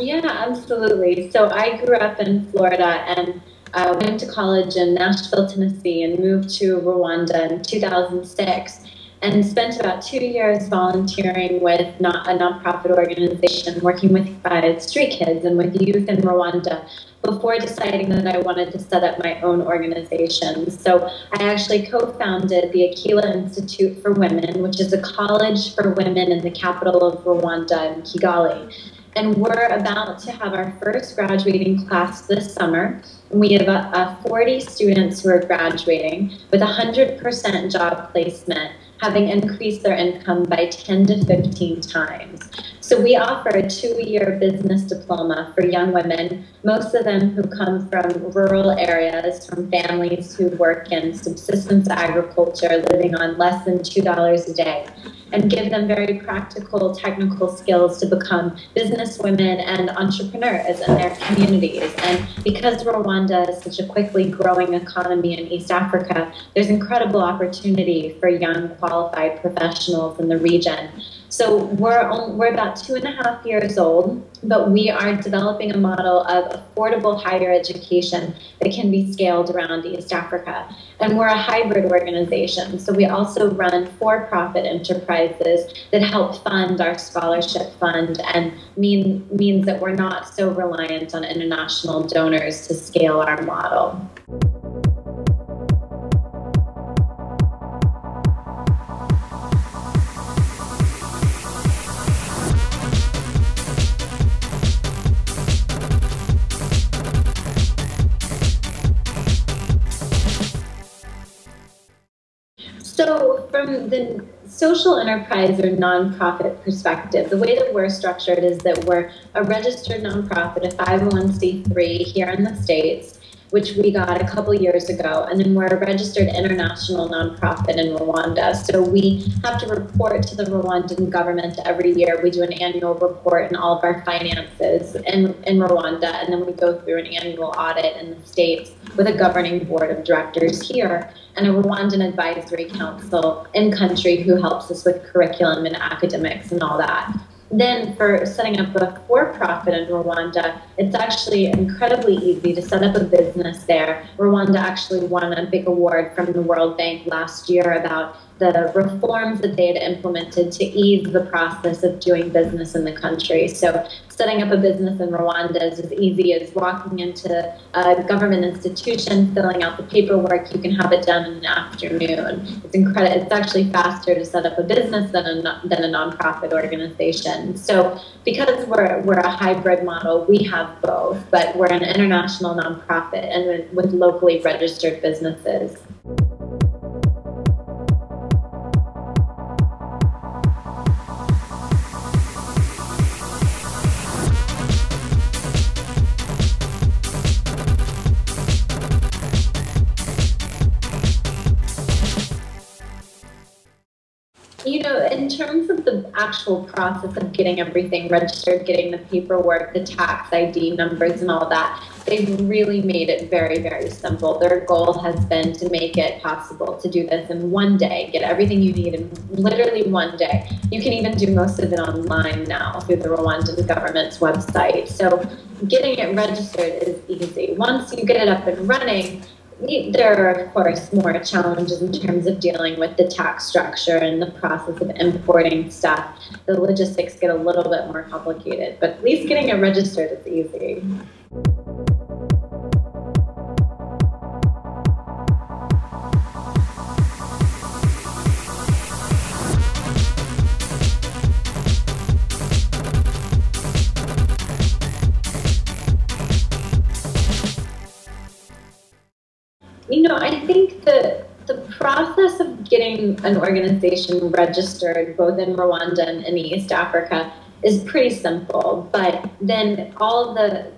Yeah, absolutely. So I grew up in Florida and went to college in Nashville, Tennessee, and moved to Rwanda in 2006 and spent about 2 years volunteering with a nonprofit organization working with street kids and with youth in Rwanda before deciding that I wanted to set up my own organization. So I actually co-founded the Akila Institute for Women, which is a college for women in the capital of Rwanda in Kigali. And we're about to have our first graduating class this summer. We have 40 students who are graduating with 100% job placement, having increased their income by 10 to 15 times. So we offer a 2-year business diploma for young women, most of them who come from rural areas, from families who work in subsistence agriculture, living on less than $2 a day, and give them very practical, technical skills to become business women and entrepreneurs in their communities. And because Rwanda is such a quickly growing economy in East Africa, there's incredible opportunity for young qualified professionals in the region. So we're about 2.5 years old, but we are developing a model of affordable higher education that can be scaled around East Africa. And we're a hybrid organization, so we also run for-profit enterprises that help fund our scholarship fund and means that we're not so reliant on international donors to scale our model. So from the social enterprise or nonprofit perspective, the way that we're structured is that we're a registered nonprofit, a 501c3 here in the States, which we got a couple years ago, and then we're a registered international nonprofit in Rwanda. So we have to report to the Rwandan government every year. We do an annual report on all of our finances in Rwanda, and then we go through an annual audit in the States with a governing board of directors here and a Rwandan advisory council in country who helps us with curriculum and academics and all that. Then for setting up a for-profit in Rwanda, it's actually incredibly easy to set up a business there. Rwanda actually won a big award from the World Bank last year about the reforms that they had implemented to ease the process of doing business in the country. So setting up a business in Rwanda is as easy as walking into a government institution, filling out the paperwork. You can have it done in an afternoon. It's incredible. It's actually faster to set up a business than a nonprofit organization. So because we're a hybrid model, we have both, but we're an international nonprofit and with locally registered businesses. You know, in terms of the actual process of getting everything registered, getting the paperwork, the tax ID numbers and all that, they've really made it very, very simple. Their goal has been to make it possible to do this in one day, get everything you need in literally one day. You can even do most of it online now through the Rwandan government's website. So getting it registered is easy. Once you get it up and running, there are, of course, more challenges in terms of dealing with the tax structure and the process of importing stuff. The logistics get a little bit more complicated, but at least getting it registered is easy. You know, I think the process of getting an organization registered, both in Rwanda and in East Africa, is pretty simple. But then all the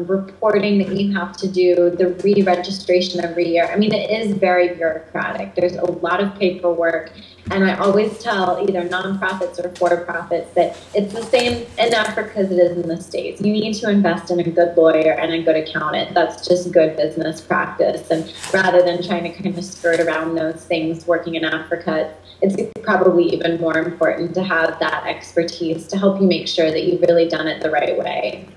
reporting that you have to do, the re-registration every year, I mean, it is very bureaucratic. There's a lot of paperwork. And I always tell either nonprofits or for-profits that it's the same in Africa as it is in the States. You need to invest in a good lawyer and a good accountant. That's just good business practice. And rather than trying to kind of skirt around those things working in Africa, it's probably even more important to have that expertise to help you make sure that you've really done it the right way.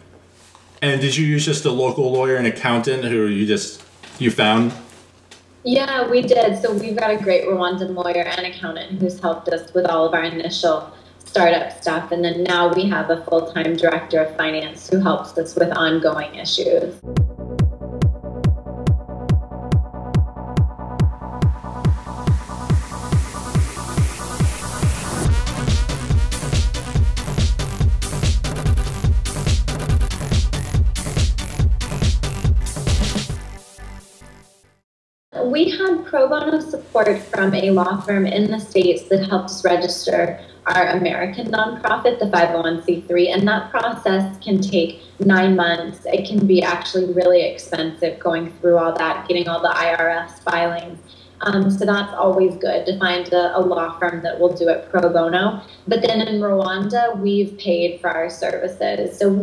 And did you use just a local lawyer and accountant who you found? Yeah, we did. So we've got a great Rwandan lawyer and accountant who's helped us with all of our initial startup stuff. And then now we have a full-time director of finance who helps us with ongoing issues. We had pro bono support from a law firm in the States that helped us register our American nonprofit, the 501c3, and that process can take 9 months. It can be actually really expensive going through all that, getting all the IRS filings. So that's always good to find a law firm that will do it pro bono. But then in Rwanda, we've paid for our services. So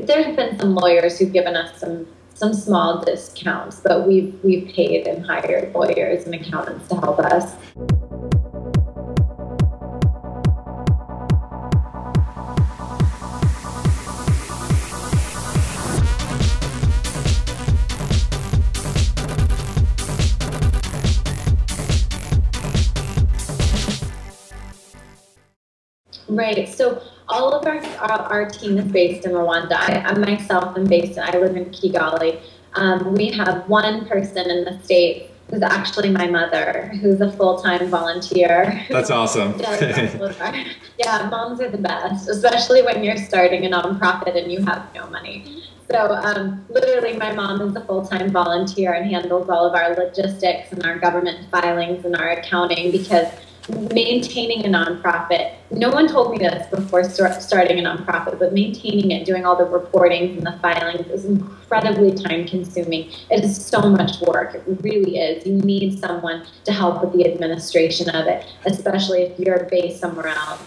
there have been some lawyers who've given us some small discounts, but we've paid and hired lawyers and accountants to help us. Right. So all of our team is based in Rwanda. I myself am based. I live in Kigali. We have one person in the States who's actually my mother, who's a full-time volunteer. That's awesome. Yeah, moms are the best, especially when you're starting a nonprofit and you have no money. So literally my mom is a full-time volunteer and handles all of our logistics and our government filings and our accounting, because maintaining a nonprofit, no one told me this before starting a nonprofit, but maintaining it, doing all the reportings and the filings is incredibly time consuming. It is so much work. It really is. You need someone to help with the administration of it, especially if you're based somewhere else.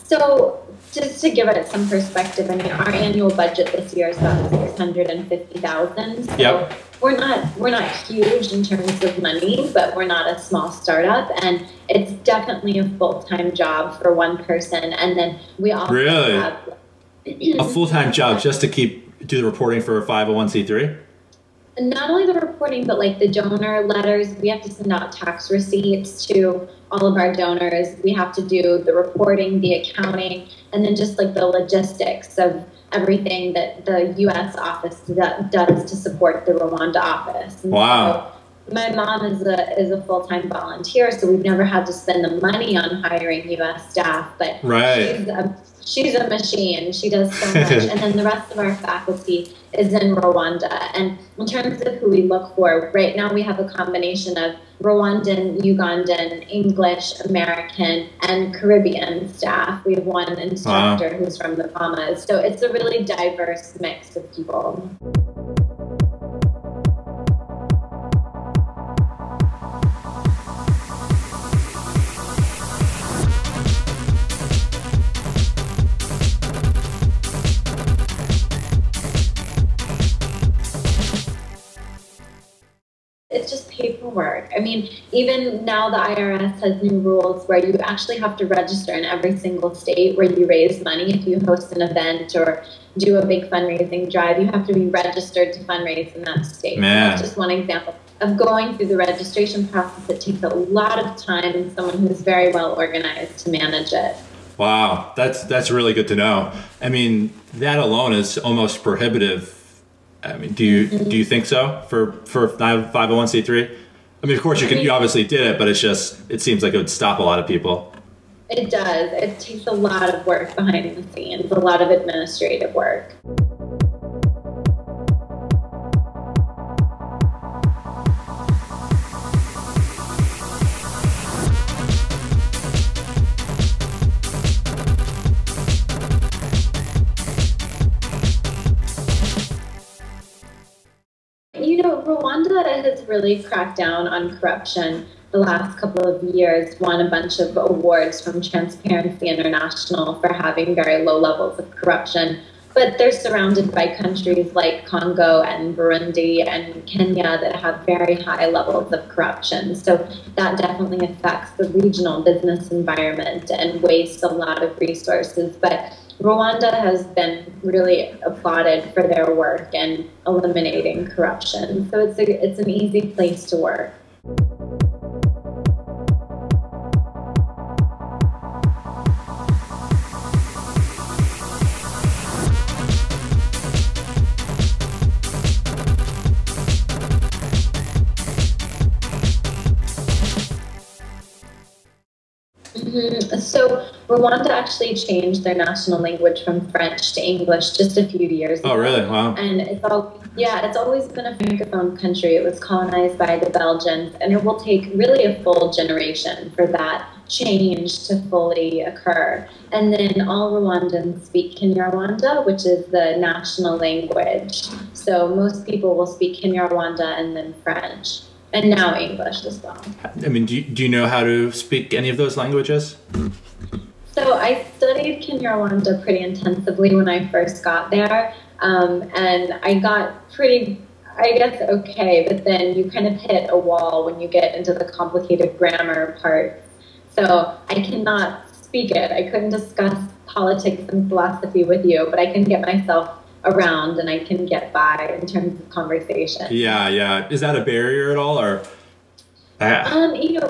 So just to give it some perspective, I mean, our annual budget this year is about $650,000. So yep. We're not huge in terms of money, but we're not a small startup, and it's definitely a full-time job for one person. And then we also have a full-time job just to do the reporting for a 501c3. Not only the reporting, but like the donor letters. We have to send out tax receipts to all of our donors. We have to do the reporting, the accounting, and then just like the logistics of everything that the U.S. office does to support the Rwanda office. And wow. So my mom is a full-time volunteer, so we've never had to spend the money on hiring U.S. staff, but right. She's a machine. She does so much. And then the rest of our faculty is in Rwanda. And in terms of who we look for, right now we have a combination of Rwandan, Ugandan, English, American, and Caribbean staff. We have one instructor who's from the Bahamas. So it's a really diverse mix of people. It's just paperwork. I mean, even now the IRS has new rules where you actually have to register in every single state where you raise money. If you host an event or do a big fundraising drive, you have to be registered to fundraise in that state. That's just one example of going through the registration process. It takes a lot of time and someone who's very well organized to manage it. Wow, that's really good to know. I mean, that alone is almost prohibitive. I mean, do you think so for 501c3? I mean, of course you obviously did it, but it seems like it would stop a lot of people. It does. It takes a lot of work behind the scenes, a lot of administrative work. really cracked down on corruption the last couple of years, won a bunch of awards from Transparency International for having very low levels of corruption. But they're surrounded by countries like Congo and Burundi and Kenya that have very high levels of corruption. So that definitely affects the regional business environment and wastes a lot of resources. But Rwanda has been really applauded for their work in eliminating corruption. So it's an easy place to work. So Rwanda actually changed their national language from French to English just a few years ago. Oh, really? Wow. And it's always been a francophone country. It was colonized by the Belgians, and it will take really a full generation for that change to fully occur. And then all Rwandans speak Kinyarwanda, which is the national language. So most people will speak Kinyarwanda and then French. And now English as well. I mean, do you know how to speak any of those languages? So I studied Kinyarwanda pretty intensively when I first got there, and I got pretty, I guess, okay, but then you kind of hit a wall when you get into the complicated grammar part. So I cannot speak it. I couldn't discuss politics and philosophy with you, but I can get myself around and I can get by in terms of conversation. Yeah. Is that a barrier at all, or?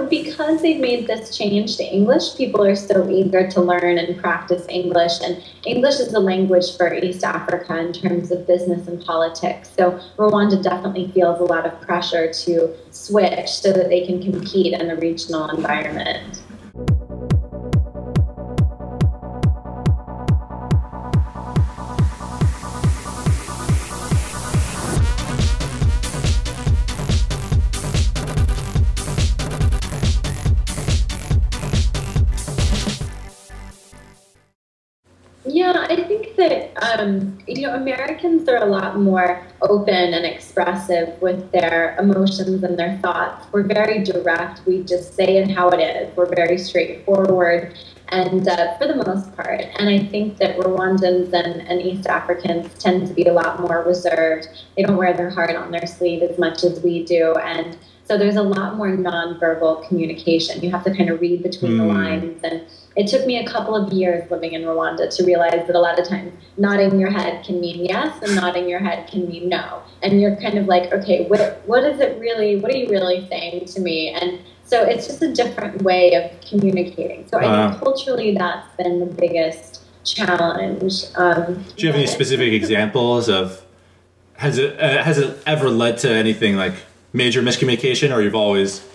Because they've made this change to English, people are so eager to learn and practice English. And English is the language for East Africa in terms of business and politics. So Rwanda definitely feels a lot of pressure to switch so that they can compete in a regional environment. Yeah, I think that, Americans are a lot more open and expressive with their emotions and their thoughts. We're very direct. We just say it how it is. We're very straightforward, and for the most part. And I think that Rwandans and East Africans tend to be a lot more reserved. They don't wear their heart on their sleeve as much as we do. And so there's a lot more nonverbal communication. You have to kind of read between the lines. And it took me a couple of years living in Rwanda to realize that a lot of times nodding your head can mean yes and nodding your head can mean no. And you're kind of like, okay, what is it really, what are you really saying to me? And so it's just a different way of communicating. So I think culturally that's been the biggest challenge. Do you have any specific examples of, has it ever led to anything like major miscommunication, or you've always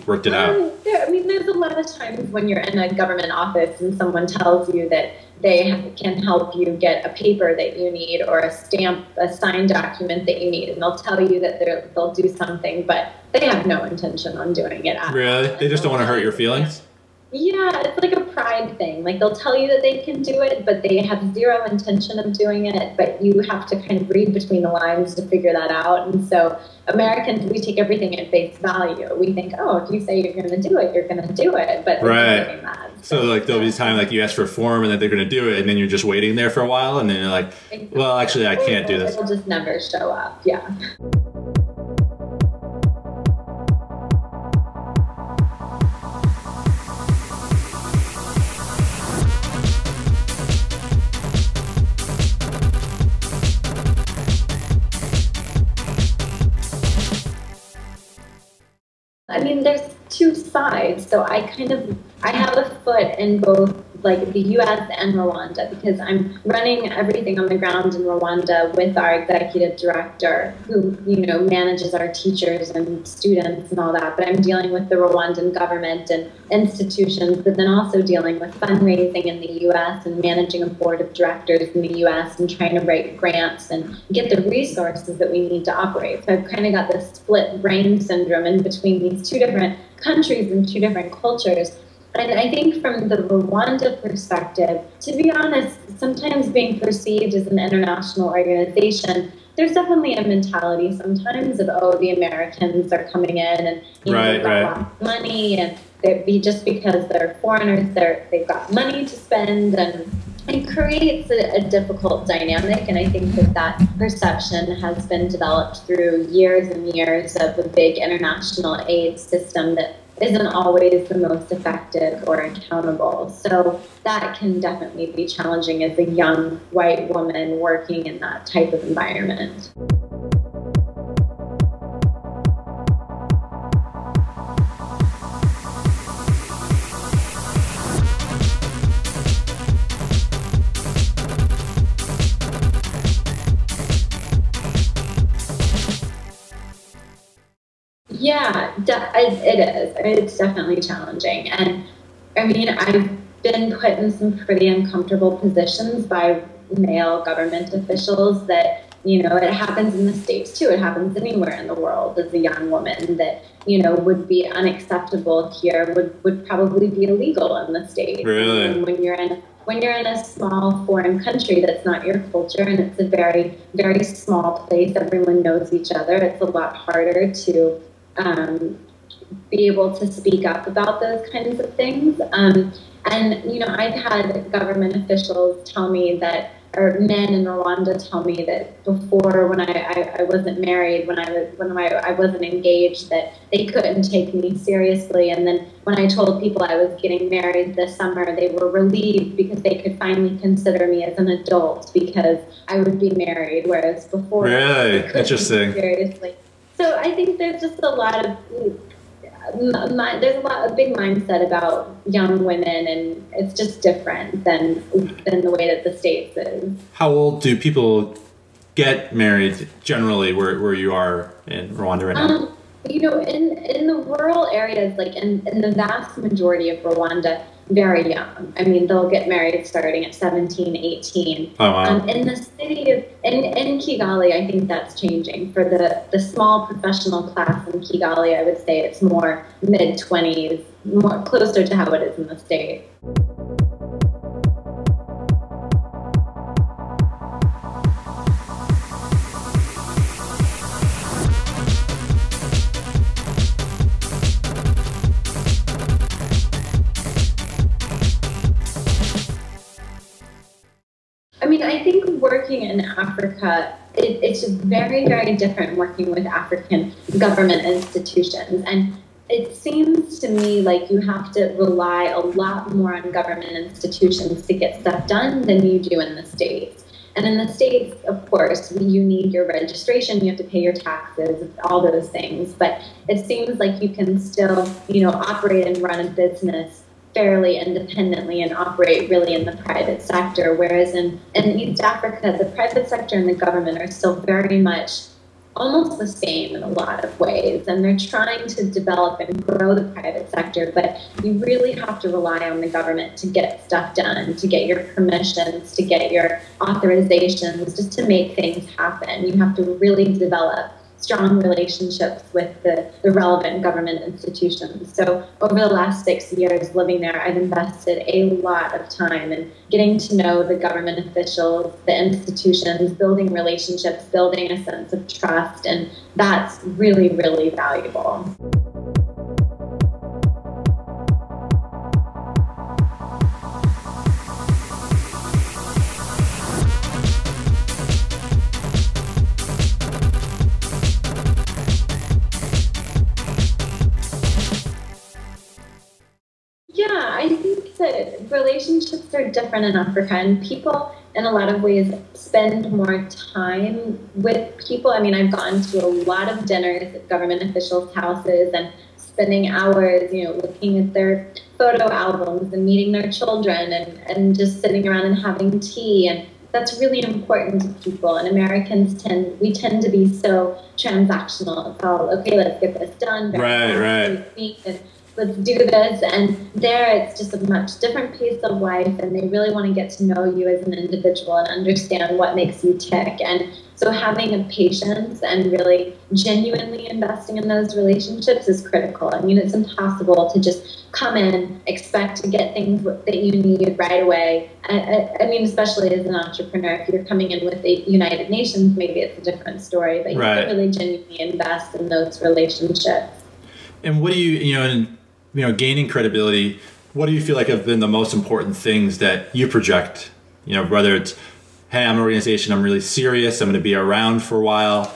worked it out? There's a lot of times when you're in a government office and someone tells you that they can help you get a paper that you need or a signed document that you need, and they'll tell you that they'll do something, but they have no intention on doing it. Really? They just don't want to hurt your feelings? Yeah, it's like a pride thing. Like they'll tell you that they can do it, but they have zero intention of doing it, but you have to kind of read between the lines to figure that out. And so Americans, we take everything at face value. We think, oh, if you say you're going to do it, you're going to do it, but they're doing that. So like there'll be time like you ask for a form and then they're going to do it, and then you're just waiting there for a while, and then you're like, well, actually I can't do this. It'll just never show up, yeah. There's two sides. So I have a foot in both like the US and Rwanda, because I'm running everything on the ground in Rwanda with our executive director who, manages our teachers and students and all that. But I'm dealing with the Rwandan government and institutions, but then also dealing with fundraising in the US and managing a board of directors in the US and trying to write grants and get the resources that we need to operate. So I've kind of got this split brain syndrome in between these two different countries and two different cultures. And I think from the Rwanda perspective, to be honest, sometimes being perceived as an international organization there's definitely a mentality sometimes of, oh, the Americans are coming in and they've got lots of money, and just because they're foreigners, they've got money to spend, and it creates a difficult dynamic. And I think that perception has been developed through years and years of a big international aid system that isn't always the most effective or accountable. So that can definitely be challenging as a young white woman working in that type of environment. Yeah, it is. It's definitely challenging. And I mean, I've been put in some pretty uncomfortable positions by male government officials that, it happens in the States too. It happens anywhere in the world as a young woman that, would be unacceptable here, would probably be illegal in the States. Really? And when you're in a small foreign country that's not your culture, and it's a very, very small place, everyone knows each other, it's a lot harder to be able to speak up about those kinds of things. And, I've had government officials tell me that, or men in Rwanda tell me that before, when I wasn't married, when I wasn't engaged, that they couldn't take me seriously. And then when I told people I was getting married this summer, they were relieved because they could finally consider me as an adult because I would be married, whereas before, really interesting. Seriously. So I think there's just a big mindset about young women, and it's just different than the way that the States is. How old do people get married generally where you are in Rwanda right now? In the rural areas, like in the vast majority of Rwanda, very young. I mean, they'll get married starting at 17, 18. Oh, wow. In the city in Kigali, I think that's changing. For the small professional class in Kigali, I would say it's more mid-20s, more closer to how it is in the States. I mean, I think working in Africa, it's just very, very different working with African government institutions. And it seems to me like you have to rely a lot more on government institutions to get stuff done than you do in the States. And in the States, of course, you need your registration, you have to pay your taxes, all those things. But it seems like you can still, operate and run a business fairly independently and operate really in the private sector, whereas in East Africa, the private sector and the government are still very much almost the same in a lot of ways, and they're trying to develop and grow the private sector, but you really have to rely on the government to get stuff done, to get your permissions, to get your authorizations, just to make things happen. You have to really develop strong relationships with the relevant government institutions. So over the last 6 years living there, I've invested a lot of time in getting to know the government officials, the institutions, building relationships, building a sense of trust, and that's really, really valuable. Yeah, I think that relationships are different in Africa, and people in a lot of ways spend more time with people. I mean, I've gone to a lot of dinners at government officials' houses and spending hours, looking at their photo albums and meeting their children and just sitting around and having tea. And that's really important to people. And Americans tend to be so transactional. It's all, okay, let's get this done. Right. And let's do this. And there it's just a much different pace of life, and they really want to get to know you as an individual and understand what makes you tick. And so having a patience and really genuinely investing in those relationships is critical. I mean, it's impossible to just come in, expect to get things that you need right away. I mean, especially as an entrepreneur, if you're coming in with the United Nations, maybe it's a different story, but you Right. can really genuinely invest in those relationships. And what do gaining credibility, what do you feel like have been the most important things that you project? Whether it's, hey, I'm an organization, I'm really serious, I'm going to be around for a while.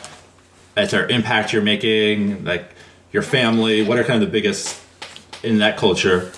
That's our impact you're making, like your family. What are kind of the biggest in that culture?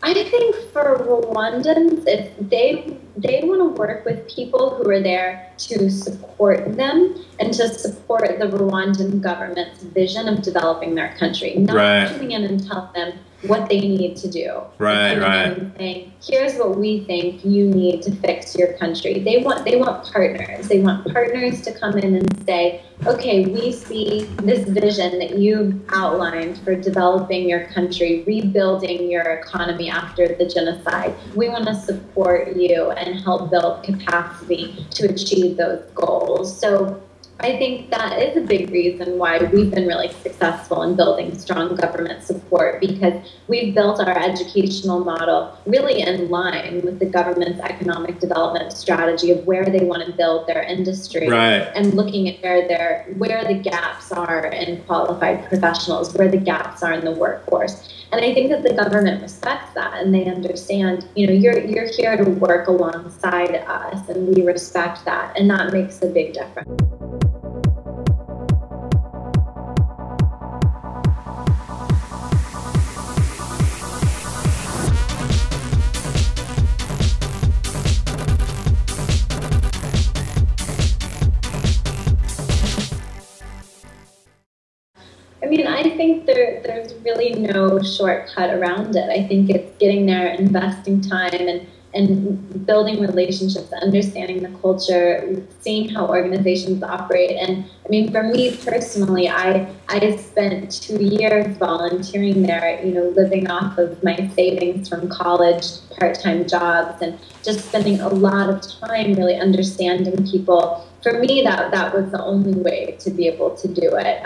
I think for Rwandans, they want to work with people who are there to support them and to support the Rwandan government's vision of developing their country, not Right. coming in and telling them what they need to do. Right, Coming right. in and saying, here's what we think you need to fix your country. They want partners. They want partners to come in and say, okay, we see this vision that you outlined for developing your country, rebuilding your economy after the genocide. We want to support you and help build capacity to achieve those goals. So I think that is a big reason why we've been really successful in building strong government support, because we've built our educational model really in line with the government's economic development strategy of where they want to build their industry. Right. And looking at where the gaps are in qualified professionals, where the gaps are in the workforce. And I think that the government respects that, and they understand, you're here to work alongside us, and we respect that, and that makes a big difference. I mean, I think there's really no shortcut around it. I think it's getting there, investing time, and building relationships, understanding the culture, seeing how organizations operate. And I mean, for me personally, I spent 2 years volunteering there, living off of my savings from college, part-time jobs, and just spending a lot of time really understanding people. For me, that was the only way to be able to do it.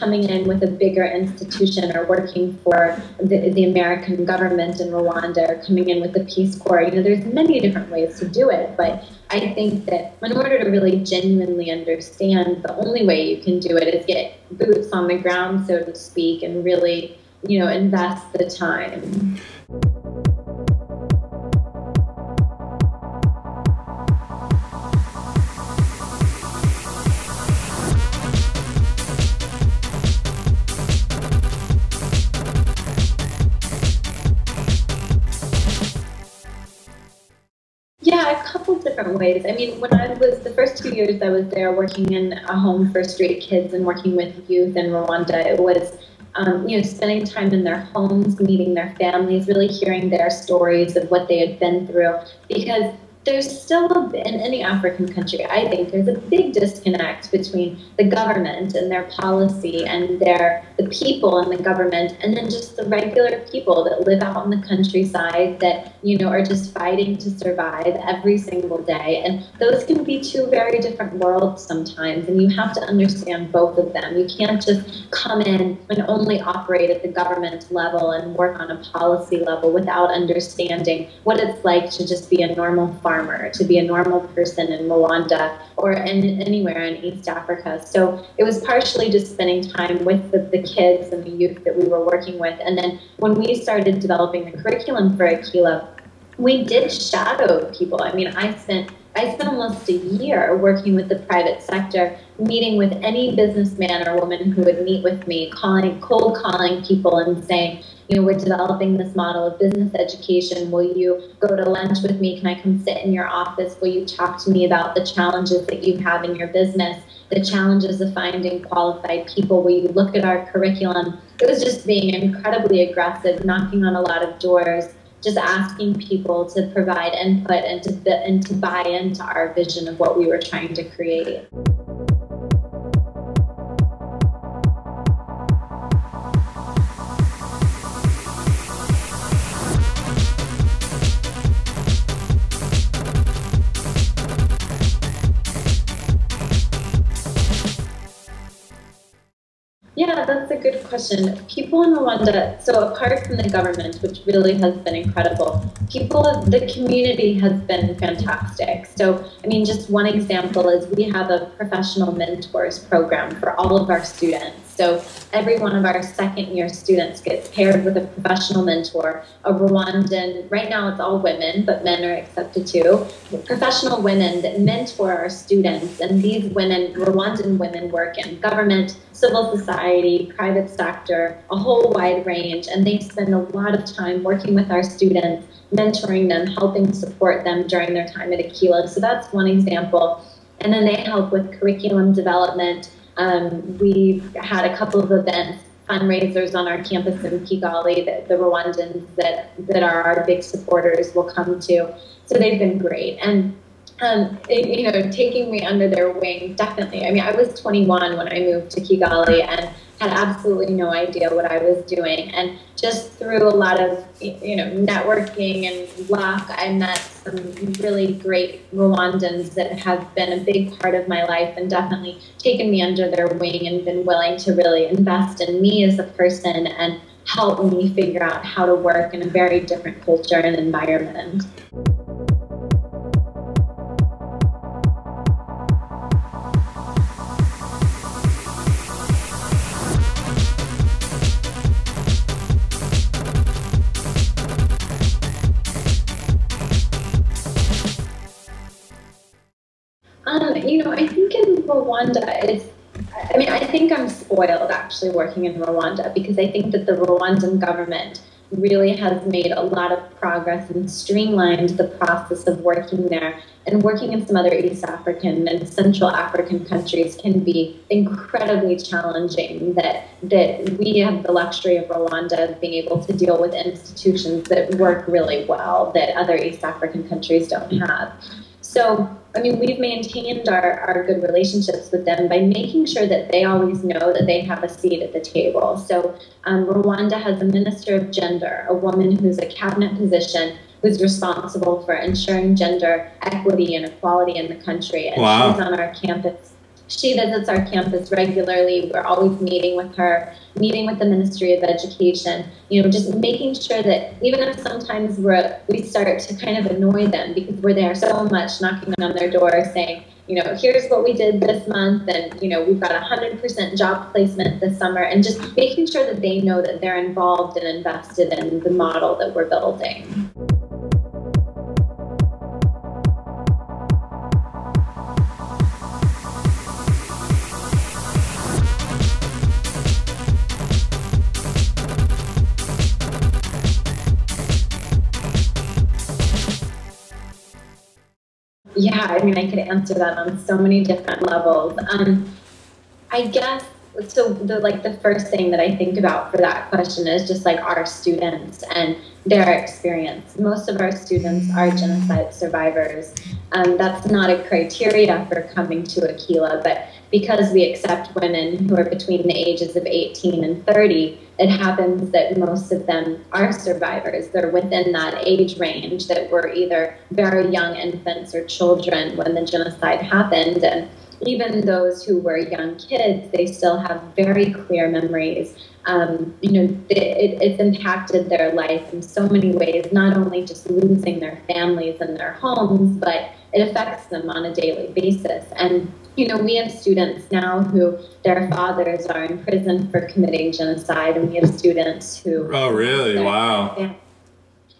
Coming in with a bigger institution or working for the American government in Rwanda, or coming in with the Peace Corps, there's many different ways to do it. But I think that in order to really genuinely understand, the only way you can do it is get boots on the ground, so to speak, and really, invest the time. Yeah, a couple different ways. I mean, the first 2 years I was there working in a home for street kids and working with youth in Rwanda, it was, spending time in their homes, meeting their families, really hearing their stories of what they had been through. Because there's still, in any African country, I think there's a big disconnect between the government and their policy and the people in the government, and then just the regular people that live out in the countryside that, are just fighting to survive every single day. And those can be two very different worlds sometimes, and you have to understand both of them. You can't just come in and only operate at the government level and work on a policy level without understanding what it's like to just be a normal farmer, to be a normal person in Rwanda or anywhere in East Africa. So it was partially just spending time with the kids and the youth that we were working with. And then when we started developing the curriculum for Aquila, we did shadow people. I mean, I spent almost a year working with the private sector, meeting with any businessman or woman who would meet with me, cold calling people and saying, we're developing this model of business education. Will you go to lunch with me? Can I come sit in your office? Will you talk to me about the challenges that you have in your business, the challenges of finding qualified people? Will you look at our curriculum? It was just being incredibly aggressive, knocking on a lot of doors, just asking people to provide input and to buy into our vision of what we were trying to create. that's a good question. People in Rwanda, so apart from the government, which really has been incredible, the community has been fantastic. So, I mean, just one example is we have a professional mentors program for all of our students. So every one of our second-year students gets paired with a professional mentor, a Rwandan, right now it's all women, but men are accepted too, professional women that mentor our students. And these women, Rwandan women, work in government, civil society, private sector, a whole wide range, and they spend a lot of time working with our students, mentoring them, helping support them during their time at Aquila. So that's one example. And then they help with curriculum development. We've had a couple of events, fundraisers on our campus in Kigali that the Rwandans that are our big supporters will come to. So they've been great. And, you know, taking me under their wing, definitely. I mean, I was 21 when I moved to Kigali and had absolutely no idea what I was doing. And just through a lot of, you know, networking and luck, I met some really great Rwandans that have been a big part of my life and definitely taken me under their wing and been willing to really invest in me as a person and help me figure out how to work in a very different culture and environment. You know, I think in Rwanda, I think I'm spoiled actually working in Rwanda because I think that the Rwandan government really has made a lot of progress and streamlined the process of working there. And working in some other East African and Central African countries can be incredibly challenging, that we have the luxury of Rwanda of being able to deal with institutions that work really well that other East African countries don't have. So, I mean, we've maintained our good relationships with them by making sure that they always know that they have a seat at the table. So Rwanda has a minister of gender, a woman who's a cabinet position who's responsible for ensuring gender equity and equality in the country. And wow. She's on our campus. She visits our campus regularly. We're always meeting with her, meeting with the Ministry of Education, you know, just making sure that even if sometimes we start to kind of annoy them because we're there so much knocking on their door saying, you know, here's what we did this month, and, you know, we've got 100% job placement this summer, and just making sure that they know that they're involved and invested in the model that we're building. Yeah, I mean, I could answer that on so many different levels. I guess, so the first thing that I think about for that question is just like our students and their experience. Most of our students are genocide survivors. That's not a criteria for coming to Aquila, but because we accept women who are between the ages of 18 and 30, it happens that most of them are survivors. They're within that age range that were either very young infants or children when the genocide happened. And even those who were young kids, they still have very clear memories. You know, it's impacted their life in so many ways, not only just losing their families and their homes, but it affects them on a daily basis. And, you know, we have students now who their fathers are in prison for committing genocide, and we have students who... Oh, really? Wow. Yeah.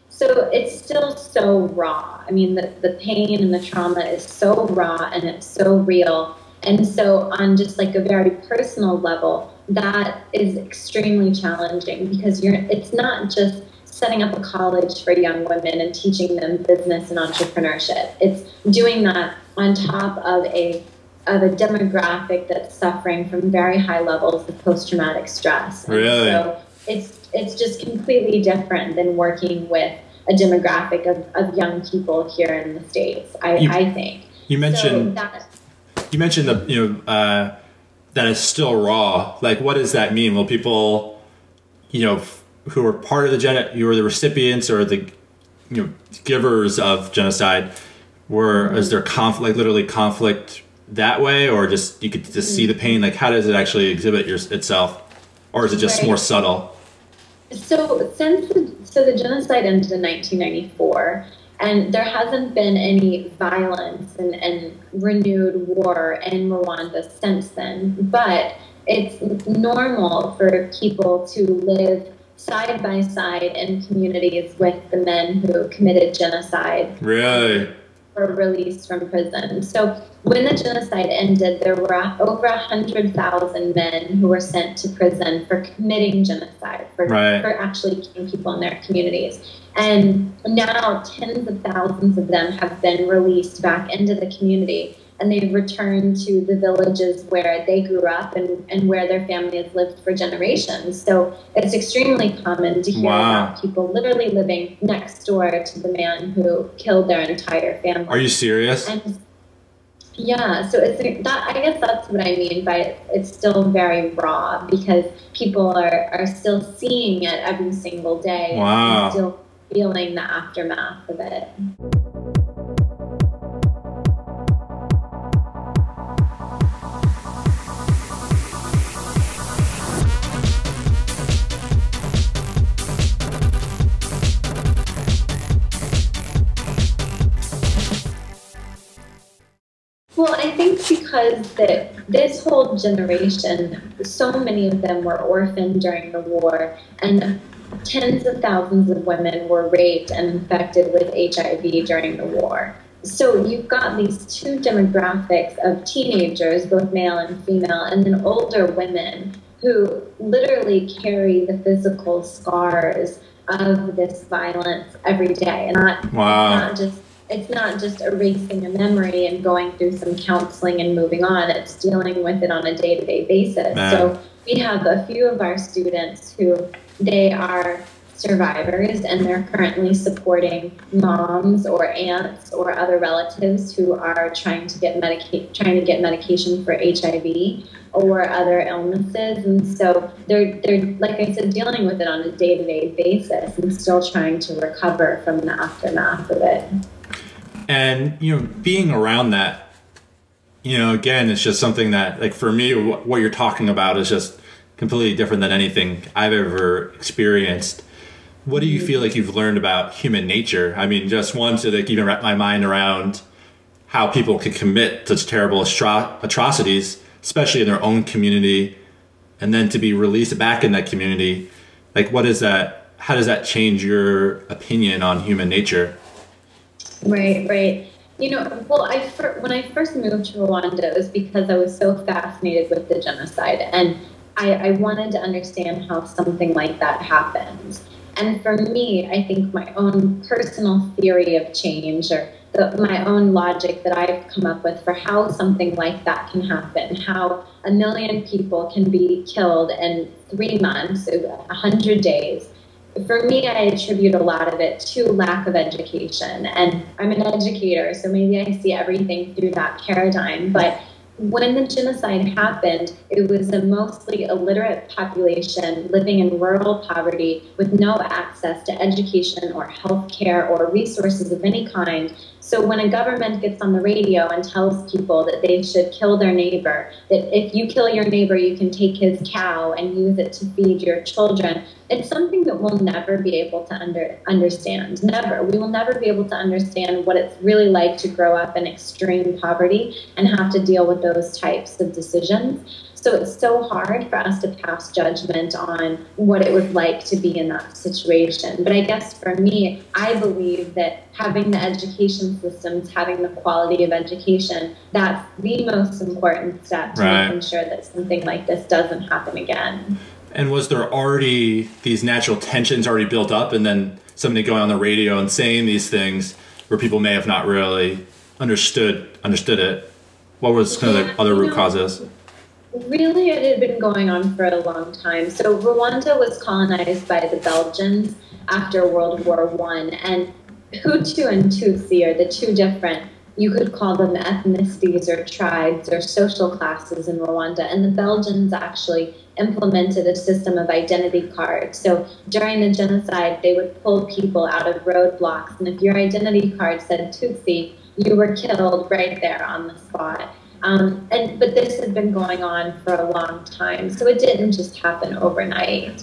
So it's still so raw. I mean, the pain and the trauma is so raw and it's so real. And so on just like a very personal level, that is extremely challenging because it's not just setting up a college for young women and teaching them business and entrepreneurship. It's doing that on top of a demographic that's suffering from very high levels of post-traumatic stress. Really? So it's just completely different than working with a demographic of young people here in the States, I think. You mentioned that it's still raw. Like, what does that mean? Will people, you know, who are part of who are the recipients or the, you know, givers of genocide, is there conflict, literally conflict that way, or just you could just see the pain? Like, how does it actually exhibit itself? or is it just more subtle? So the genocide ended in 1994, and there hasn't been any violence and renewed war in Rwanda since then. But it's normal for people to live side by side in communities with the men who committed genocide. Really? Were released from prison. So when the genocide ended, there were over 100,000 men who were sent to prison for committing genocide, for actually killing people in their communities. And now tens of thousands of them have been released back into the community, and they've returned to the villages where they grew up and where their families lived for generations. So it's extremely common to hear about people literally living next door to the man who killed their entire family. Are you serious? And yeah, so it's that. I guess that's what I mean by it's still very raw, because people are still seeing it every single day and still feeling the aftermath of it. Well, I think because this whole generation, so many of them were orphaned during the war, and tens of thousands of women were raped and infected with HIV during the war. So you've got these two demographics of teenagers, both male and female, and then older women who literally carry the physical scars of this violence every day. And it's not just erasing a memory and going through some counseling and moving on. It's dealing with it on a day-to-day basis. So we have a few of our students who they are survivors, and they're currently supporting moms or aunts or other relatives who are trying to get medication for HIV or other illnesses. And so they're like I said, dealing with it on a day-to-day basis and still trying to recover from the aftermath of it. And, being around that, again, it's just something that, like, for me, what you're talking about is just completely different than anything I've ever experienced. What do you feel like you've learned about human nature? I mean, just one, to like even wrap my mind around how people can commit such terrible atrocities, especially in their own community, and then to be released back in that community. Like, what is that? How does that change your opinion on human nature? Right. Well, when I first moved to Rwanda, it was because I was so fascinated with the genocide, and I wanted to understand how something like that happens. And for me, I think my own personal theory of change, or my own logic that I've come up with for how something like that can happen, how 1 million people can be killed in 3 months, 100 days. For me, I attribute a lot of it to lack of education. And I'm an educator, so maybe I see everything through that paradigm. But when the genocide happened, it was a mostly illiterate population living in rural poverty with no access to education or health care or resources of any kind. So when a government gets on the radio and tells people that they should kill their neighbor, that if you kill your neighbor, you can take his cow and use it to feed your children, it's something that we'll never be able to understand. Never. We will never be able to understand what it's really like to grow up in extreme poverty and have to deal with those types of decisions. So it's so hard for us to pass judgment on what it was like to be in that situation. But I guess for me, I believe that having the education systems, having the quality of education, that's the most important step to making sure that something like this doesn't happen again. And was there already these natural tensions already built up, and then somebody going on the radio and saying these things where people may have not really understood it? What was kind of the other root causes? Really, it had been going on for a long time. So Rwanda was colonized by the Belgians after World War I, and Hutu and Tutsi are the two different, you could call them ethnicities or tribes or social classes in Rwanda. And the Belgians actually implemented a system of identity cards. So during the genocide, they would pull people out of roadblocks, and if your identity card said Tutsi, you were killed right there on the spot. But this had been going on for a long time, so it didn't just happen overnight.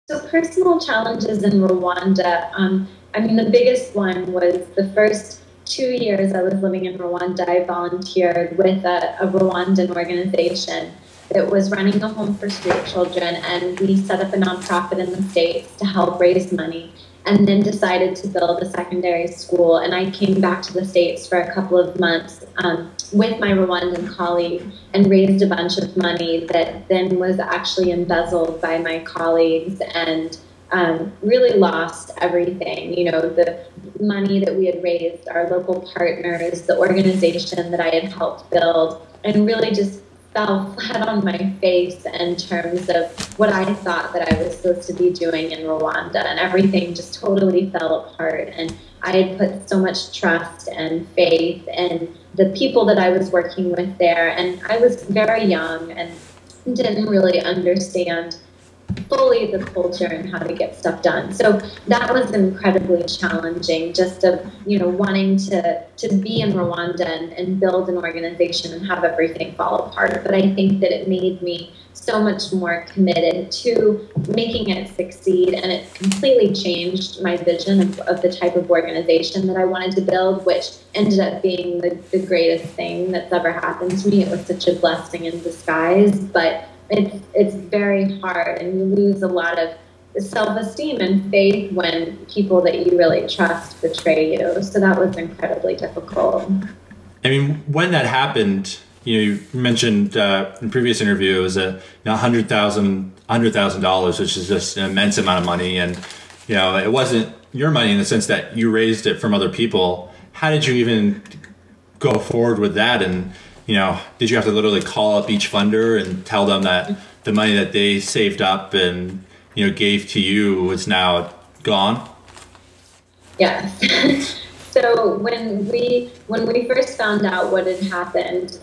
So personal challenges in Rwanda, I mean, the biggest one was the first 2 years I was living in Rwanda. I volunteered with a Rwandan organization that was running a home for street children, and we set up a nonprofit in the States to help raise money, and then decided to build a secondary school. And I came back to the States for a couple of months with my Rwandan colleague and raised a bunch of money that then was actually embezzled by my colleagues and really lost everything. You know, the money that we had raised, our local partners, the organization that I had helped build, and really just fell flat on my face in terms of what I thought that I was supposed to be doing in Rwanda, and everything just totally fell apart. And I had put so much trust and faith in the people that I was working with there, and I was very young and didn't really understand fully the culture and how to get stuff done. So that was incredibly challenging, just of, you know, wanting to be in Rwanda and build an organization and have everything fall apart. But I think that it made me so much more committed to making it succeed, and it completely changed my vision of the type of organization that I wanted to build, which ended up being the greatest thing that's ever happened to me. It was such a blessing in disguise, but it's very hard, and you lose a lot of self-esteem and faith when people that you really trust betray you. So that was incredibly difficult. I mean, when that happened, you mentioned in a previous interview, it was $100,000, which is just an immense amount of money. And, you know, it wasn't your money in the sense that you raised it from other people. How did you even go forward with that? And, you know, did you have to literally call up each funder and tell them that the money that they saved up and, you know, gave to you was now gone? Yes. So when we first found out what had happened,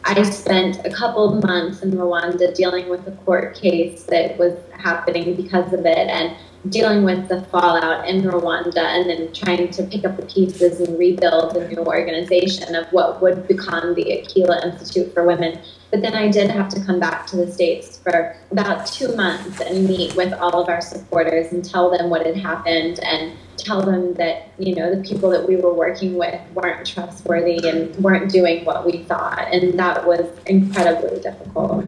I spent a couple of months in Rwanda dealing with a court case that was happening because of it, and dealing with the fallout in Rwanda, and then trying to pick up the pieces and rebuild a new organization of what would become the Akila Institute for Women. But then I did have to come back to the States for about 2 months and meet with all of our supporters and tell them what had happened, and tell them that, you know, the people that we were working with weren't trustworthy and weren't doing what we thought. And that was incredibly difficult.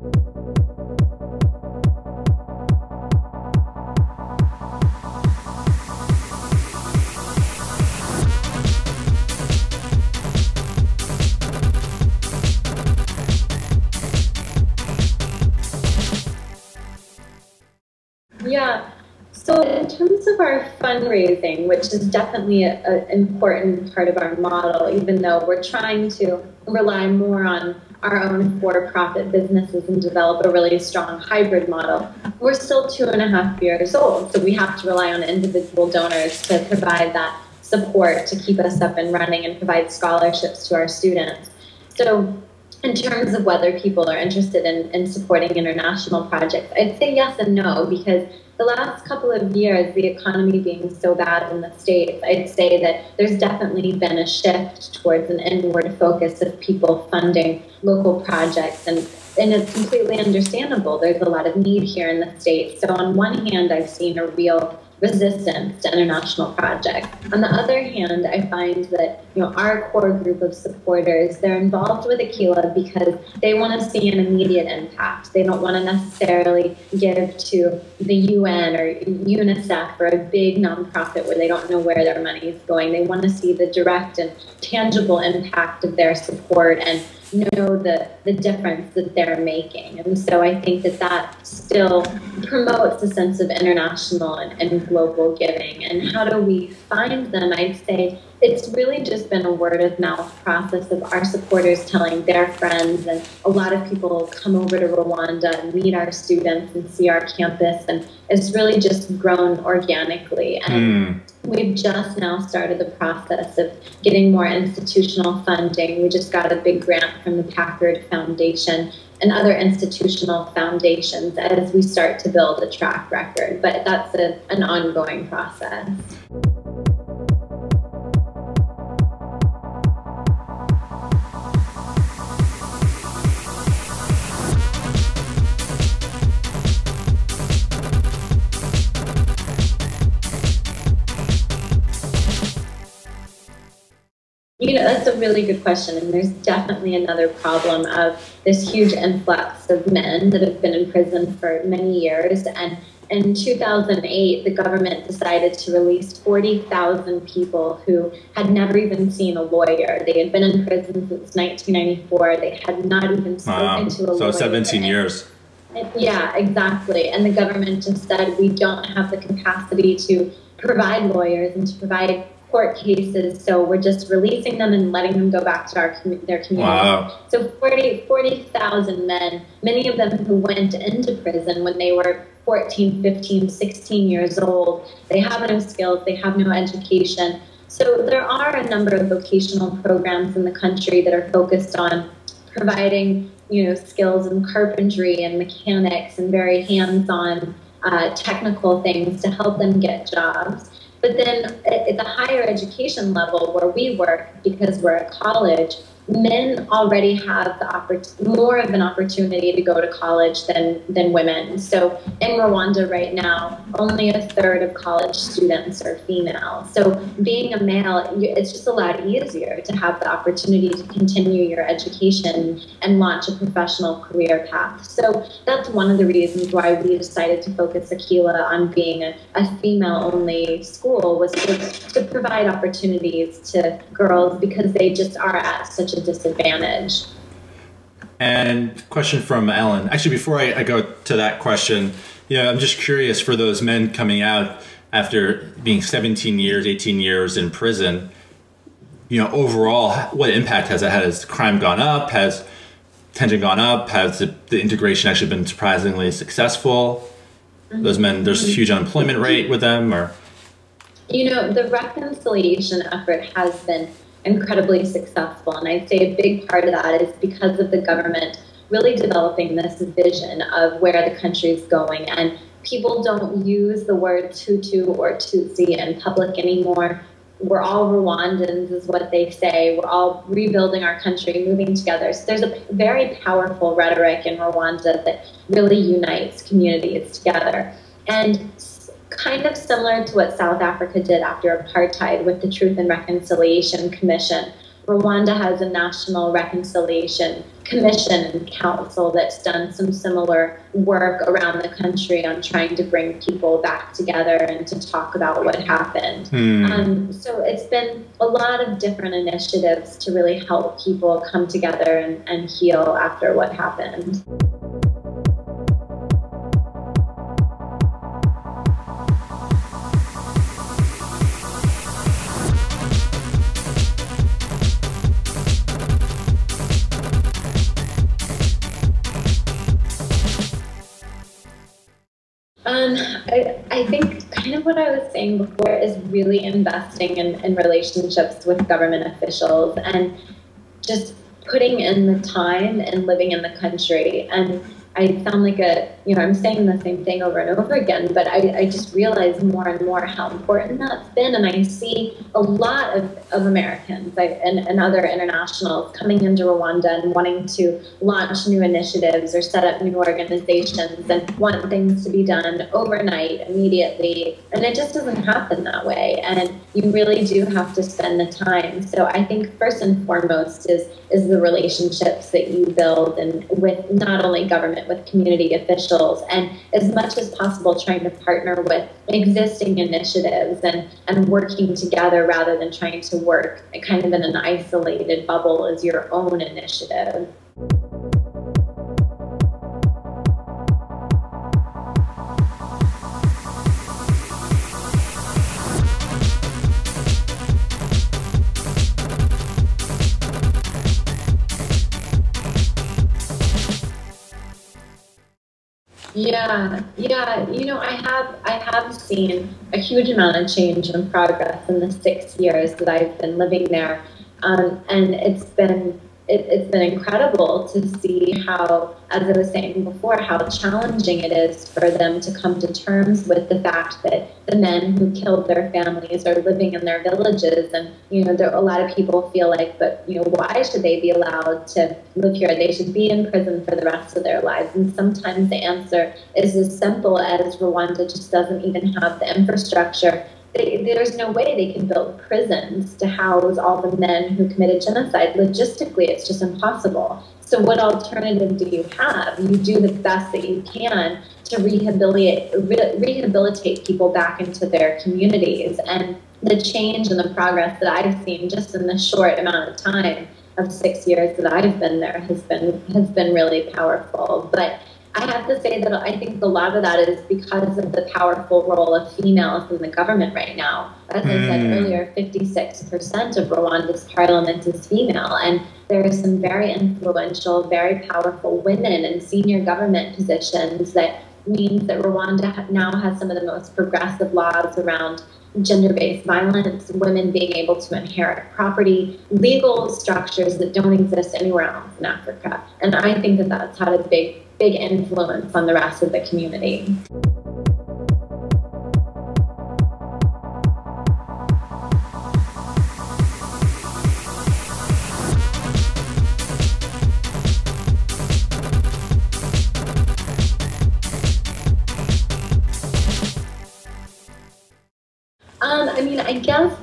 Yeah. So in terms of our fundraising, which is definitely an important part of our model, even though we're trying to rely more on our own for-profit businesses and develop a really strong hybrid model, we're still 2.5 years old. So we have to rely on individual donors to provide that support to keep us up and running and provide scholarships to our students. So in terms of whether people are interested in supporting international projects, I'd say yes and no, because the last couple of years, the economy being so bad in the States, I'd say that there's definitely been a shift towards an inward focus of people funding local projects, and it's completely understandable. There's a lot of need here in the States. So on one hand, I've seen a real resistance to international projects. On the other hand, I find that, you know, our core group of supporters, they're involved with Akila because they want to see an immediate impact. They don't want to necessarily give to the UN or UNICEF or a big nonprofit where they don't know where their money is going. They want to see the direct and tangible impact of their support and know the difference that they're making. And so I think that still promotes a sense of international and global giving. And how do we find them? I'd say It's really just been a word of mouth process of our supporters telling their friends, and a lot of people come over to Rwanda and meet our students and see our campus, and it's really just grown organically. And we've just now started the process of getting more institutional funding. We just got a big grant from the Packard Foundation and other institutional foundations as we start to build a track record, but that's an ongoing process. That's a really good question. And there's definitely another problem of this huge influx of men that have been in prison for many years. And in 2008, the government decided to release 40,000 people who had never even seen a lawyer. They had been in prison since 1994. They had not even spoken to a lawyer. So 17 years. Yeah, exactly. And the government just said, we don't have the capacity to provide lawyers and to provide court cases, so we're just releasing them and letting them go back to their community. Wow. So 40,000 men, many of them who went into prison when they were 14, 15, 16 years old. They have no skills, they have no education. So there are a number of vocational programs in the country that are focused on providing, skills in carpentry and mechanics and very hands-on technical things to help them get jobs. But then at the higher education level where we work, because we're a college, men already have more of an opportunity to go to college than women. So in Rwanda right now, only a third of college students are female. So being a male, it's just a lot easier to have the opportunity to continue your education and launch a professional career path. So that's one of the reasons why we decided to focus Aquila on being a female-only school, was to provide opportunities to girls, because they just are at such a disadvantage. And question from Ellen. Actually, before I go to that question, I'm just curious, for those men coming out after being 17 years, 18 years in prison, overall, what impact has that had? Has crime gone up? Has tension gone up? Has the integration actually been surprisingly successful? Those men, there's a huge unemployment rate with them, or? The reconciliation effort has been incredibly successful. And I'd say a big part of that is because of the government really developing this vision of where the country is going. And people don't use the words Hutu or Tutsi in public anymore. We're all Rwandans is what they say. We're all rebuilding our country, moving together. So there's a very powerful rhetoric in Rwanda that really unites communities together. And kind of similar to what South Africa did after apartheid with the Truth and Reconciliation Commission. Rwanda has a National Reconciliation Commission and Council that's done some similar work around the country on trying to bring people back together and to talk about what happened. So it's been a lot of different initiatives to really help people come together and heal after what happened. I think kind of what I was saying before is really investing in relationships with government officials and just putting in the time and living in the country. And I sound like I'm saying the same thing over and over again, but I just realize more and more how important that's been. And I see a lot of Americans and other internationals coming into Rwanda and wanting to launch new initiatives or set up new organizations and want things to be done overnight, immediately. And it just doesn't happen that way. And you really do have to spend the time. So I think first and foremost is the relationships that you build, and with not only government, with community officials, and as much as possible trying to partner with existing initiatives and working together rather than trying to work kind of in an isolated bubble as your own initiative. Yeah. I have seen a huge amount of change and progress in the 6 years that I've been living there, and it's been incredible to see how, as I was saying before, how challenging it is for them to come to terms with the fact that the men who killed their families are living in their villages, and a lot of people feel like, but why should they be allowed to live here? They should be in prison for the rest of their lives. And sometimes the answer is as simple as Rwanda just doesn't even have the infrastructure. There's no way they can build prisons to house all the men who committed genocide. Logistically, it's just impossible. So what alternative do you have? You do the best that you can to rehabilitate people back into their communities. And the change and the progress that I've seen just in the short amount of time of 6 years that I've been there has been really powerful. But I have to say that I think a lot of that is because of the powerful role of females in the government right now. As I said earlier, 56% of Rwanda's parliament is female, and there are some very influential, very powerful women in senior government positions. That means that Rwanda now has some of the most progressive laws around gender-based violence, women being able to inherit property, legal structures that don't exist anywhere else in Africa. And I think that that's had a big influence on the rest of the community. I guess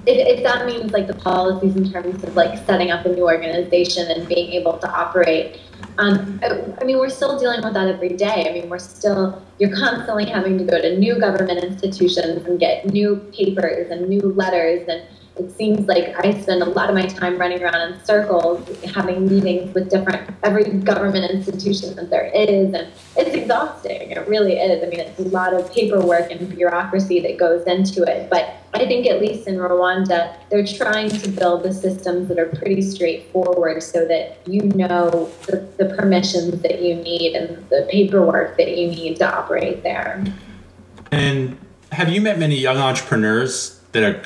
if that means like the policies in terms of like setting up a new organization and being able to operate, we're still dealing with that every day. You're constantly having to go to new government institutions and get new papers and new letters, and it seems like I spend a lot of my time running around in circles, having meetings with every government institution that there is, and it's exhausting. It really is. It's a lot of paperwork and bureaucracy that goes into it, but I think at least in Rwanda, they're trying to build the systems that are pretty straightforward so that the permissions that you need and the paperwork that you need to operate there. And have you met many young entrepreneurs that are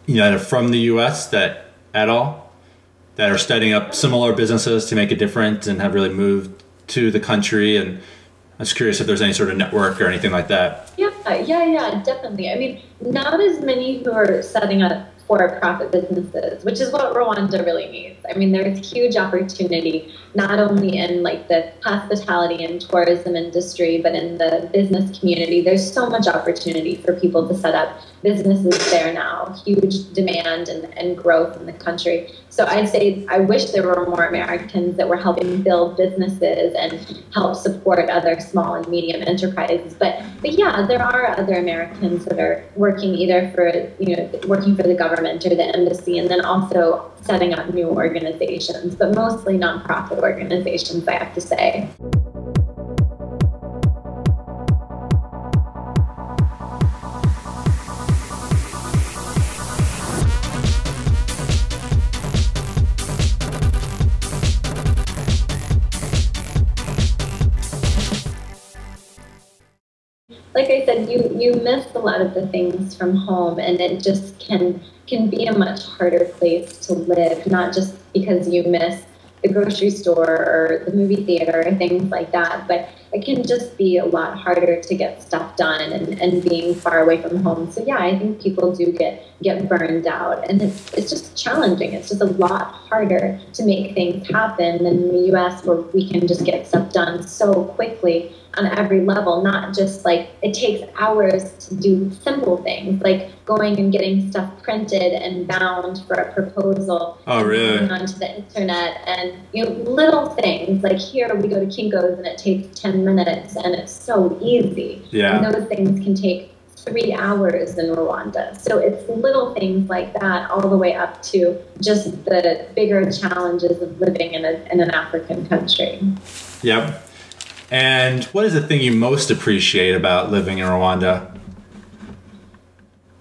that are from the U.S. that are setting up similar businesses to make a difference and have really moved to the country? And I was curious if there's any sort of network or anything like that. Yeah, definitely. Not as many who are setting up for-profit businesses, which is what Rwanda really needs. There's huge opportunity, not only in like the hospitality and tourism industry, but in the business community. There's so much opportunity for people to set up businesses there now, huge demand and growth in the country. So I'd say I wish there were more Americans that were helping build businesses and help support other small and medium enterprises. But yeah, there are other Americans that are working either working for the government or the embassy, and then also setting up new organizations, but mostly nonprofit organizations, I have to say. Like I said, you miss a lot of the things from home, and it just can be a much harder place to live, not just because you miss the grocery store or the movie theater or things like that, but it can just be a lot harder to get stuff done and being far away from home. So yeah, I think people do get burned out, and it's just challenging. It's just a lot harder to make things happen than in the US, where we can just get stuff done so quickly on every level, not just like it takes hours to do simple things like going and getting stuff printed and bound for a proposal. Oh, really? Going onto the internet, and little things like here we go to Kinko's and it takes 10 minutes and it's so easy. Yeah. And those things can take 3 hours in Rwanda. So it's little things like that, all the way up to just the bigger challenges of living in an African country. Yep. And what is the thing you most appreciate about living in Rwanda?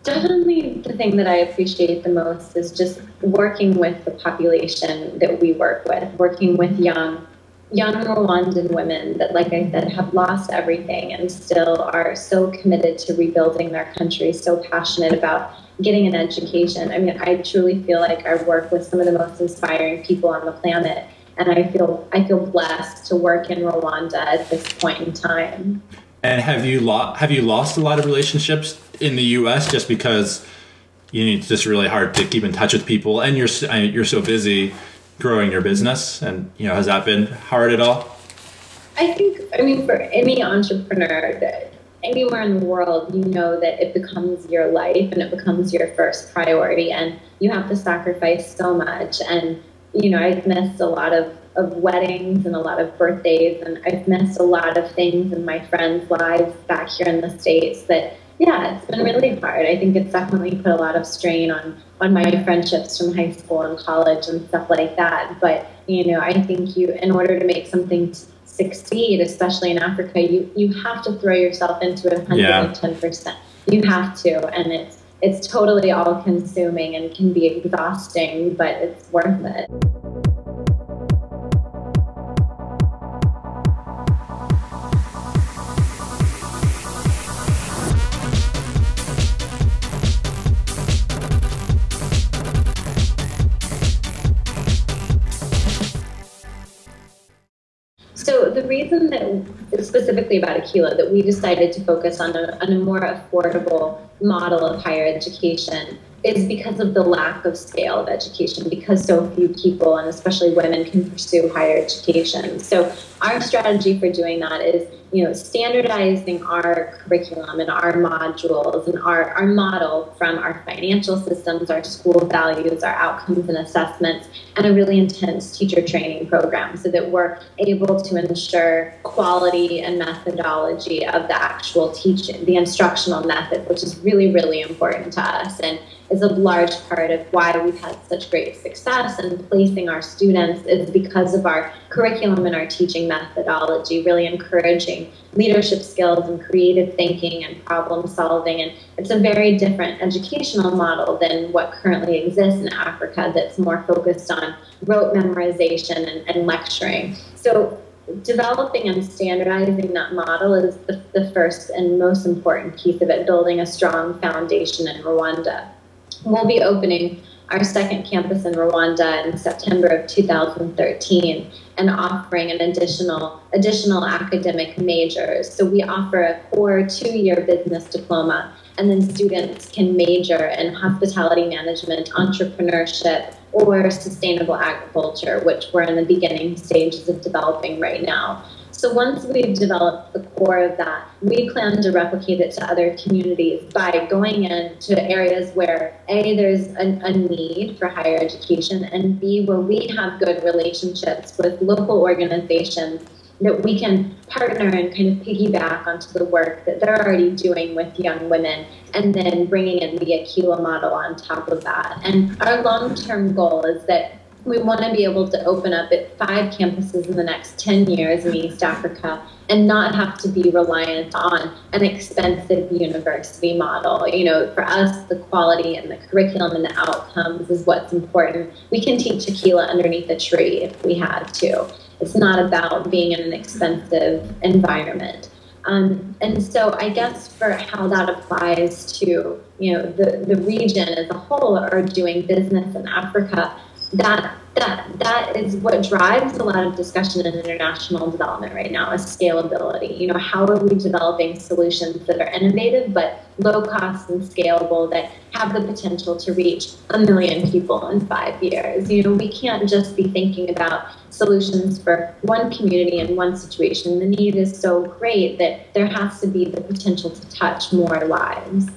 Definitely the thing that I appreciate the most is just working with the population that we work with, working with young young Rwandan women that, like I said, have lost everything and still are so committed to rebuilding their country, so passionate about getting an education. I mean, I truly feel like I work with some of the most inspiring people on the planet, and I feel blessed to work in Rwanda at this point in time. And have you lost a lot of relationships in the U.S. just because it's just really hard to keep in touch with people, and you're so busy growing your business, and has that been hard at all? I mean, for any entrepreneur, anywhere in the world, that it becomes your life and it becomes your first priority, and you have to sacrifice so much. And I've missed a lot of weddings and a lot of birthdays, and I've missed a lot of things in my friends' lives back here in the States that, yeah, it's been really hard. I think it's definitely put a lot of strain on my friendships from high school and college and stuff like that. But, I think in order to make something succeed, especially in Africa, you have to throw yourself into it 110%. You have to, and it's totally all consuming and can be exhausting, but it's worth it. So the reason that, specifically about Aquila, that we decided to focus on a more affordable model of higher education is because of the lack of scale of education, because so few people, and especially women, can pursue higher education. So our strategy for doing that is, standardizing our curriculum and our modules and our model from our financial systems, our school values, our outcomes and assessments, and a really intense teacher training program so that we're able to ensure quality and methodology of the actual teaching, the instructional method, which is really, really important to us and is a large part of why we've had such great success in placing our students, is because of our curriculum and our teaching methodology, really encouraging leadership skills and creative thinking and problem solving. And it's a very different educational model than what currently exists in Africa, that's more focused on rote memorization and lecturing. So developing and standardizing that model is the first and most important piece of it, building a strong foundation in Rwanda. We'll be opening our second campus in Rwanda in September of 2013 and offering an additional academic majors. So we offer a core 2-year business diploma, and then students can major in hospitality management, entrepreneurship, or sustainable agriculture, which we're in the beginning stages of developing right now. So once we've developed the core of that, we plan to replicate it to other communities by going into areas where A, there's a need for higher education, and B, where we have good relationships with local organizations that we can partner and kind of piggyback onto the work that they're already doing with young women, and then bringing in the Aquila model on top of that. And our long-term goal is that we want to be able to open up at 5 campuses in the next 10 years in East Africa and not have to be reliant on an expensive university model. For us, the quality and the curriculum and the outcomes is what's important. We can teach Aquila underneath a tree if we had to. It's not about being in an expensive environment. And so I guess for how that applies to, the region as a whole, or doing business in Africa, that is what drives a lot of discussion in international development right now, is scalability. How are we developing solutions that are innovative but low cost and scalable, that have the potential to reach 1 million people in 5 years? We can't just be thinking about solutions for one community in one situation. The need is so great that there has to be the potential to touch more lives.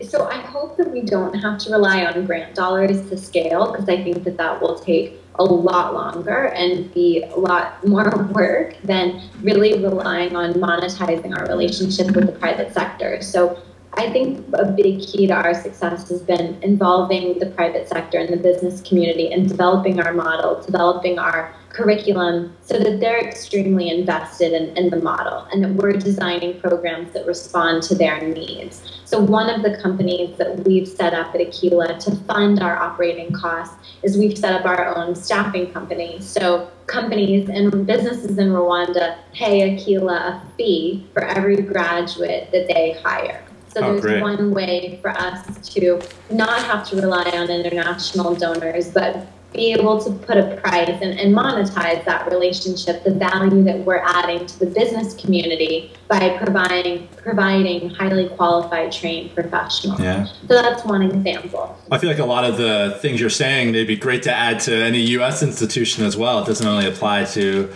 So I hope that we don't have to rely on grant dollars to scale, because I think that will take a lot longer and be a lot more work than really relying on monetizing our relationship with the private sector. So I think a big key to our success has been involving the private sector and the business community in developing our model, developing our curriculum so that they're extremely invested in the model and that we're designing programs that respond to their needs. So one of the companies that we've set up at Aquila to fund our operating costs is we've set up our own staffing company. So companies and businesses in Rwanda pay Aquila a fee for every graduate that they hire. So there's one way for us to not have to rely on international donors, but be able to put a price and monetize that relationship, the value that we're adding to the business community by providing highly qualified, trained professionals. Yeah. So that's one example. I feel like a lot of the things you're saying, they'd be great to add to any U.S. institution as well. It doesn't only apply to...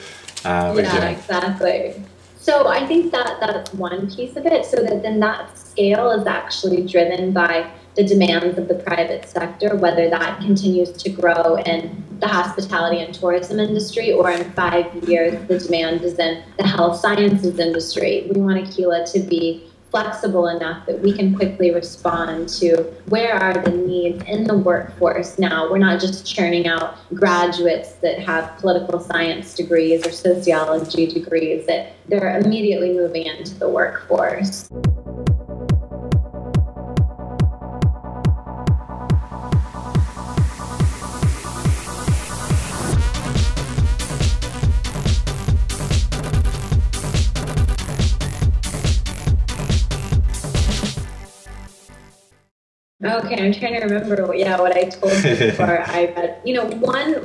yeah, exactly. So I think that's one piece of it. So that scale is actually driven by the demands of the private sector, whether that continues to grow in the hospitality and tourism industry, or in 5 years, the demand is in the health sciences industry. We want Aquila to be flexible enough that we can quickly respond to where are the needs in the workforce now. We're not just churning out graduates that have political science degrees or sociology degrees, that they're immediately moving into the workforce. Okay, I'm trying to remember what I told you before I read.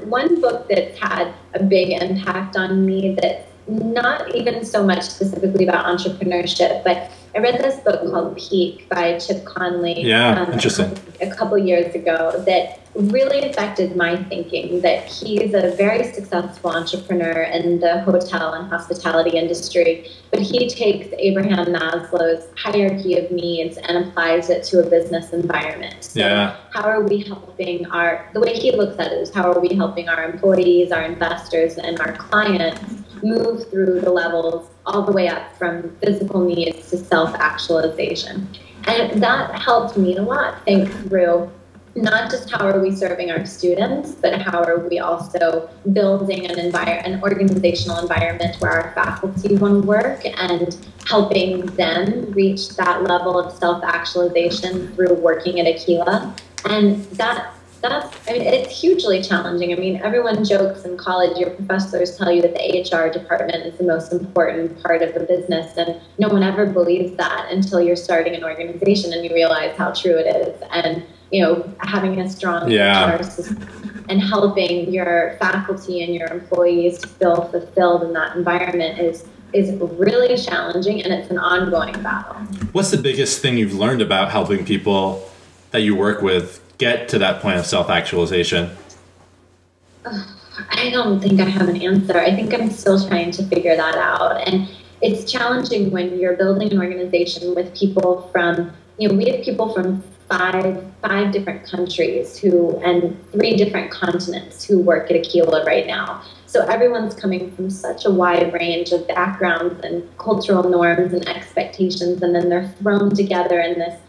One book that's had a big impact on me that's not even so much specifically about entrepreneurship, but I read this book called Peak by Chip Conley interesting. a couple years ago that really affected my thinking, that he's a very successful entrepreneur in the hotel and hospitality industry, but he takes Abraham Maslow's hierarchy of needs and applies it to a business environment. So how are we helping the way he looks at it is, how are we helping our employees, our investors, and our clients move through the levels all the way up from physical needs to self-actualization. And that helped me a lot think through not just how are we serving our students, but how are we also building an organizational environment where our faculty want to work and helping them reach that level of self-actualization through working at Aquila. And it's hugely challenging. I mean, everyone jokes in college, your professors tell you that the HR department is the most important part of the business, and no one ever believes that until you're starting an organization and you realize how true it is. And having a strong HR system and helping your faculty and your employees to feel fulfilled in that environment is really challenging, and it's an ongoing battle. What's the biggest thing you've learned about helping people that you work with get to that point of self-actualization? I don't think I have an answer. I think I'm still trying to figure that out. And it's challenging when you're building an organization with people from, we have people from five different countries and 3 different continents who work at Aquila right now. So everyone's coming from such a wide range of backgrounds and cultural norms and expectations, and then they're thrown together in this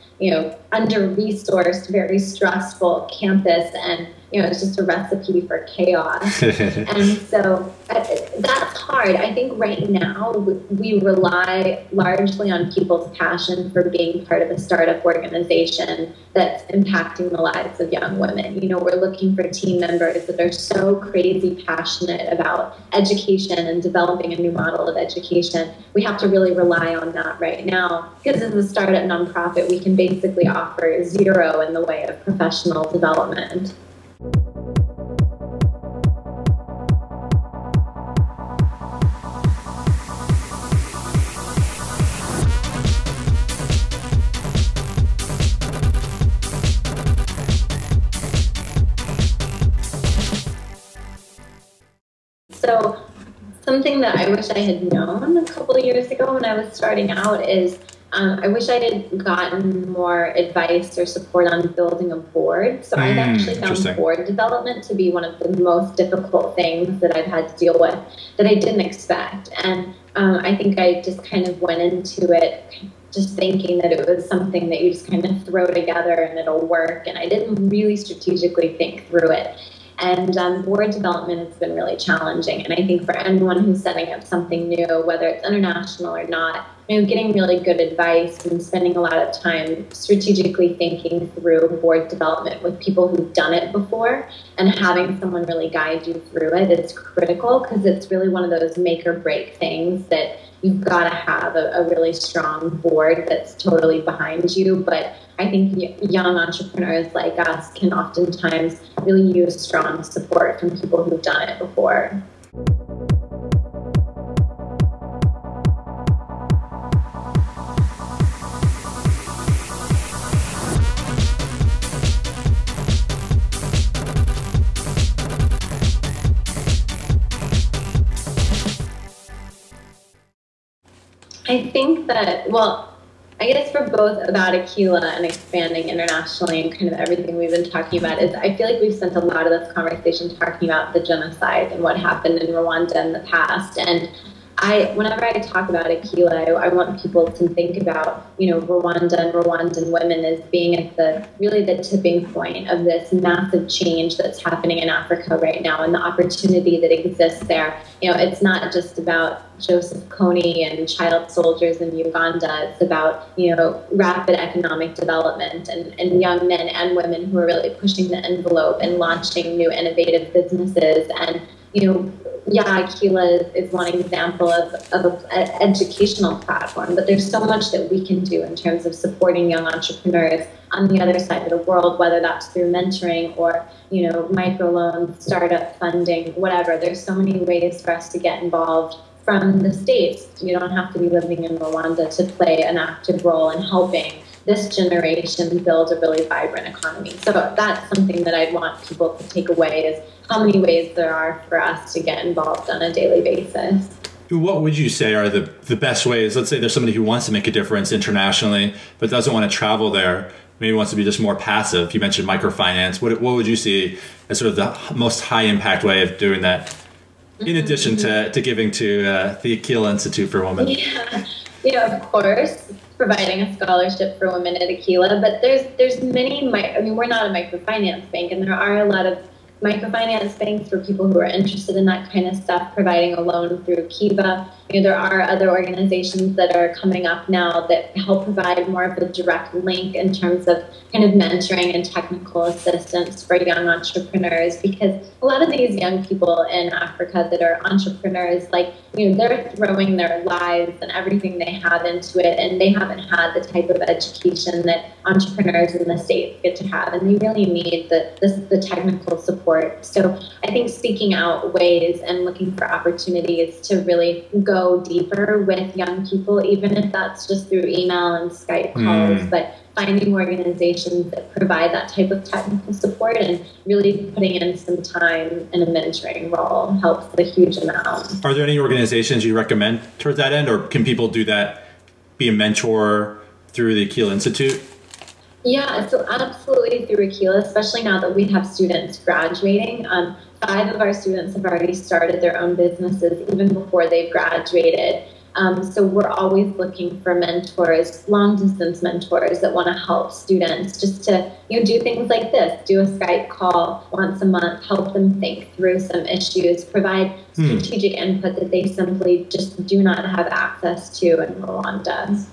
under-resourced, very stressful campus, and it's just a recipe for chaos. And so that's hard. I think right now we rely largely on people's passion for being part of a startup organization that's impacting the lives of young women. We're looking for team members that are so crazy passionate about education and developing a new model of education. We have to really rely on that right now, because as a startup nonprofit, we can basically offer 0 in the way of professional development. So something that I wish I had known a couple of years ago when I was starting out is I wish I had gotten more advice or support on building a board. So I've actually found board development to be one of the most difficult things that I've had to deal with that I didn't expect. And I think I just kind of went into it just thinking that it was something that you just kind of throw together and it'll work. And I didn't really strategically think through it. And board development has been really challenging. And I think for anyone who's setting up something new, whether it's international or not, getting really good advice and spending a lot of time strategically thinking through board development with people who've done it before and having someone really guide you through it is critical, because it's really one of those make or break things that you've got to have a really strong board that's totally behind you. But I think young entrepreneurs like us can oftentimes really use strong support from people who've done it before. I think that, I guess for both about Aquila and expanding internationally and kind of everything we've been talking about is I feel like we've spent a lot of this conversation talking about the genocide and what happened in Rwanda in the past. And whenever I talk about Aquila, I want people to think about, Rwanda and Rwandan women as being at the tipping point of this massive change that's happening in Africa right now and the opportunity that exists there. It's not just about Joseph Kony and child soldiers in Uganda. It's about, rapid economic development and young men and women who are really pushing the envelope and launching new innovative businesses. And, Aquila is one example of an educational platform, but there's so much that we can do in terms of supporting young entrepreneurs on the other side of the world, whether that's through mentoring or, microloans, startup funding, whatever. There's so many ways for us to get involved from the States. You don't have to be living in Rwanda to play an active role in helping this generation build a really vibrant economy. So that's something that I'd want people to take away is how many ways there are for us to get involved on a daily basis. What would you say are the best ways? Let's say there's somebody who wants to make a difference internationally, but doesn't want to travel there, maybe wants to be just more passive. You mentioned microfinance. What would you see as sort of the most high impact way of doing that, in addition to giving to the Aquila Institute for Women? Yeah, of course, providing a scholarship for women at Aquila, but there's many, we're not a microfinance bank, and there are a lot of microfinance banks for people who are interested in that kind of stuff, providing a loan through Kiva. There are other organizations that are coming up now that help provide more of a direct link in terms of kind of mentoring and technical assistance for young entrepreneurs, because a lot of these young people in Africa that are entrepreneurs, they're throwing their lives and everything they have into it, and they haven't had the type of education that entrepreneurs in the States get to have, and they really need the technical support. So I think seeking out ways and looking for opportunities to really go deeper with young people, even if that's just through email and Skype calls, but finding organizations that provide that type of technical support and really putting in some time in a mentoring role helps a huge amount. Are there any organizations you recommend towards that end, or can people do that, be a mentor through the Aquila Institute? Yeah, so absolutely through Aquila, especially now that we have students graduating. 5 of our students have already started their own businesses even before they've graduated. So we're always looking for mentors, long-distance mentors that want to help students just to do things like this, do a Skype call once a month, help them think through some issues, provide strategic input that they simply just do not have access to in Rwanda.